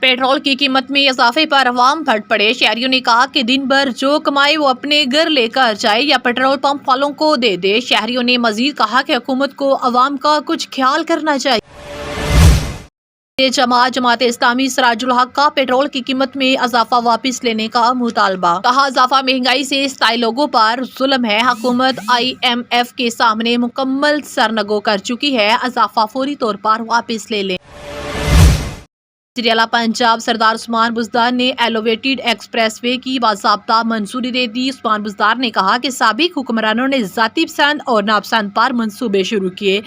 Petrol की कीमत में इजाफे पर अवाम फट पड़े। शहरियों ने कहा कि दिन भर जो कमाए वो अपने घर लेकर जाए या पेट्रोल पंप वालों को दे दे। शहरियों ने मजीद कहा कि हुकूमत को अवाम का कुछ ख्याल करना चाहिए। जमात इस्लामी सिराजुल हक का पेट्रोल की कीमत में इजाफा वापस लेने का मुतालबा। कहा, इजाफा महंगाई से स्थायी लोगों पर जुल्म है। हुकूमत IMF के सामने मुकम्मल सरनगो कर चुकी है। इजाफा फौरी तौर पर वापस ले लें। वज़ीर-ए-आला पंजाब सरदार उस्मान बुज़दार ने एलिवेटेड एक्सप्रेस वे की बाज़ाब्ता मंजूरी दे दी। उस्मान बुज़दार ने कहा कि साबिक हुक्मरानों ने ज़ाती पसंद और नापसंद पर मंसूबे शुरू किए।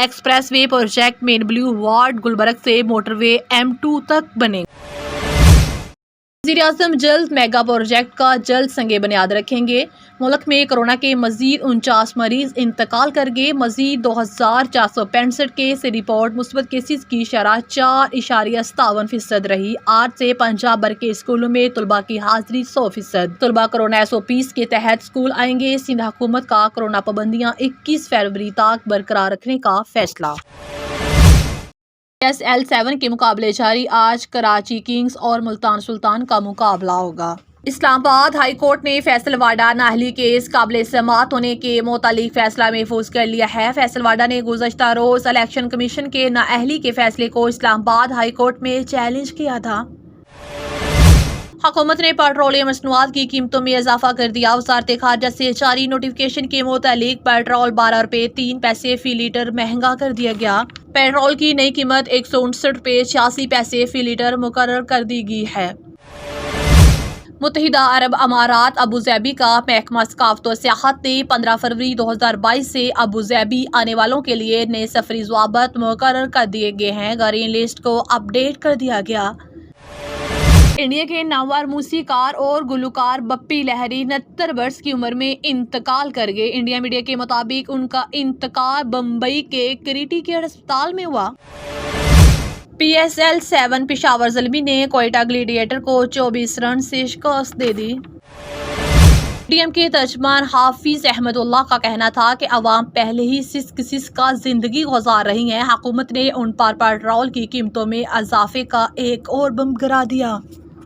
Expressway project main boulevard Gulberg से मोटरवे M2 तक बने। वज़ीर-ए-आज़म जल्द मेगा प्रोजेक्ट का जल्द संगे बुनियाद रखेंगे। मुल्क में कोरोना के मजीद 49 मरीज इंतकाल कर गए। मजीद 2465 केस रिपोर्ट। मुस्बत केसेस की शरह 4.57% रही। आज से पंजाब भर के स्कूलों में तलबा की हाजिरी 100%। तलबा कोरोना SOPs के तहत स्कूल आएंगे। सिंध हुकूमत का कोरोना पाबंदियाँ 21 फरवरी तक बरकरार रखने का फैसला। PSL 7 के मुकाबले जारी। आज कराची किंग्स और मुल्तान सुल्तान का मुकाबला होगा। इस्लामाबाद हाई कोर्ट ने फैसल वाडा नाअहली केस काबिल समाअत होने के मुतालिक फैसला महफूज कर लिया है। फैसल वाडा ने गुज़श्ता रोज इलेक्शन कमीशन के नाअहली के फैसले को इस्लामाबाद हाई कोर्ट में चैलेंज किया था। हुकूमत ने पेट्रोलियम मसनूआत की कीमतों में इजाफा कर दिया। वज़ारत ख़ारिजा से जारी नोटिफिकेशन के मुतालिक पेट्रोल 12 रुपये 3 पैसे फी लीटर महंगा कर दिया गया। पेट्रोल की नई कीमत 159 रुपये 86 पैसे फी लीटर मुकर्रर कर दी गई है। मुत्तहिदा अरब अमारात अबूज़ैबी का महकमा सकाफ़त व सियाहत ने 15 फरवरी 2022 से अबूज़ैबी आने वालों के लिए नए सफरी ज़वाबित मुकर्रर कर दिए गए हैं। ग्रीन लिस्ट को अपडेट कर दिया गया। इंडिया के नामवर मूसीकार और गुलकार बप्पी लहरी 69 वर्ष की उम्र में इंतकाल कर गए। इंडिया मीडिया के मुताबिक उनका इंतकाल बम्बई के क्रिटी केयर अस्पताल में हुआ। PSL 7 पेशावर ज़ल्मी ने कोयटा ग्लैडिएटर को 24 रन से शिकस्त दे दी। DMK के तर्जमान हाफिज अहमदुल्लाह का कहना था कि अवाम पहले ही सिस्क का जिंदगी गुजार रही हैं। हुकूमत ने उन पर पेट्रोल की कीमतों में इजाफे का एक और बम गिरा दिया।